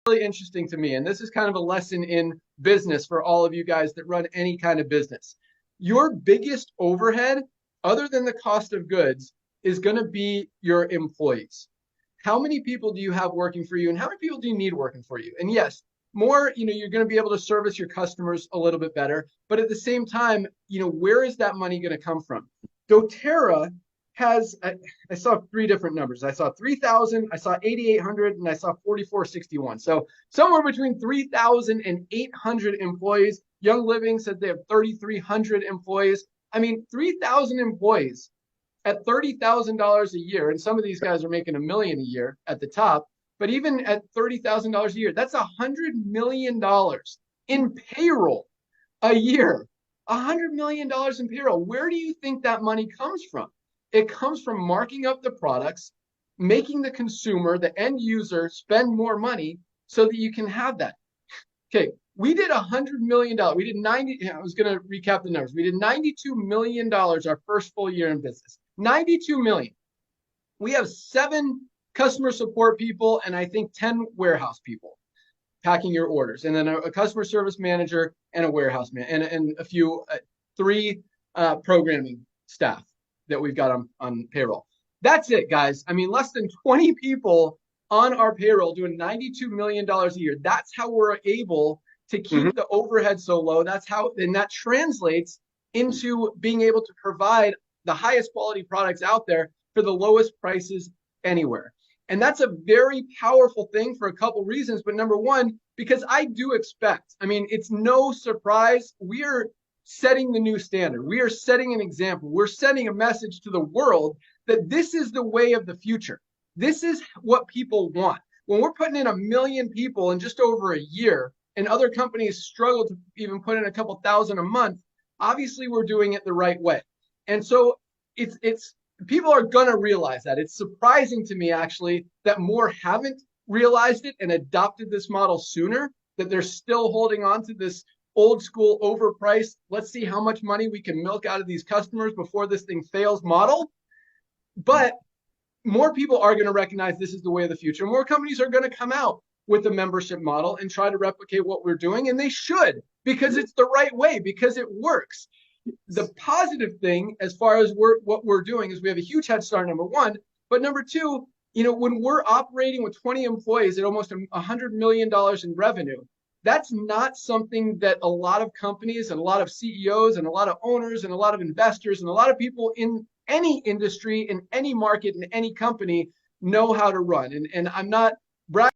really interesting to me, and this is kind of a lesson in business for all of you guys that run any kind of business. Your biggest overhead, other than the cost of goods, is going to be your employees. How many people do you have working for you, and how many people do you need working for you? And yes, more, you're going to be able to service your customers a little bit better, but at the same time, where is that money going to come from? doTERRA has, I saw three different numbers. I saw 3,000, I saw 8,800, and I saw 4,461. So somewhere between 3,000 and 800 employees. Young Living said they have 3,300 employees. I mean, 3,000 employees at $30,000 a year, and some of these guys are making $1 million a year at the top. But even at $30,000 a year, that's $100 million in payroll a year. $100 million in payroll. Where do you think that money comes from? It comes from marking up the products, making the consumer, the end user, spend more money so that you can have that. Okay, we did $100 million. We did 90. I was going to recap the numbers. We did $92 million our first full year in business. 92 million. We have 7 customer support people and I think 10 warehouse people packing your orders, and then a customer service manager and a warehouse man and a few 3 programming staff that we've got on payroll. That's it, guys. I mean, less than 20 people on our payroll doing $92 million a year. That's how we're able to keep the overhead so low. That's how, and that translates into being able to provide the highest quality products out there for the lowest prices anywhere. And that's a very powerful thing for a couple reasons. But number one, because I do expect, I mean, it's no surprise, we are setting the new standard. We are setting an example. We're sending a message to the world that this is the way of the future. This is what people want. When we're putting in 1 million people in just over a year, and other companies struggle to even put in a couple thousand a month, obviously we're doing it the right way. And so it's people are going to realize that. It's surprising to me, actually, that more haven't realized it and adopted this model sooner, that they're still holding on to this old school overpriced, let's see how much money we can milk out of these customers before this thing fails model. But more people are going to recognize this is the way of the future. More companies are going to come out with a membership model and try to replicate what we're doing. And they should, because it's the right way, because it works. The positive thing, as far as what we're doing, is we have a huge head start, number one. But number two, when we're operating with 20 employees at almost $100 million in revenue, that's not something that a lot of companies and a lot of CEOs and a lot of owners and a lot of investors and a lot of people in any industry, in any market, in any company know how to run. And I'm not bragging.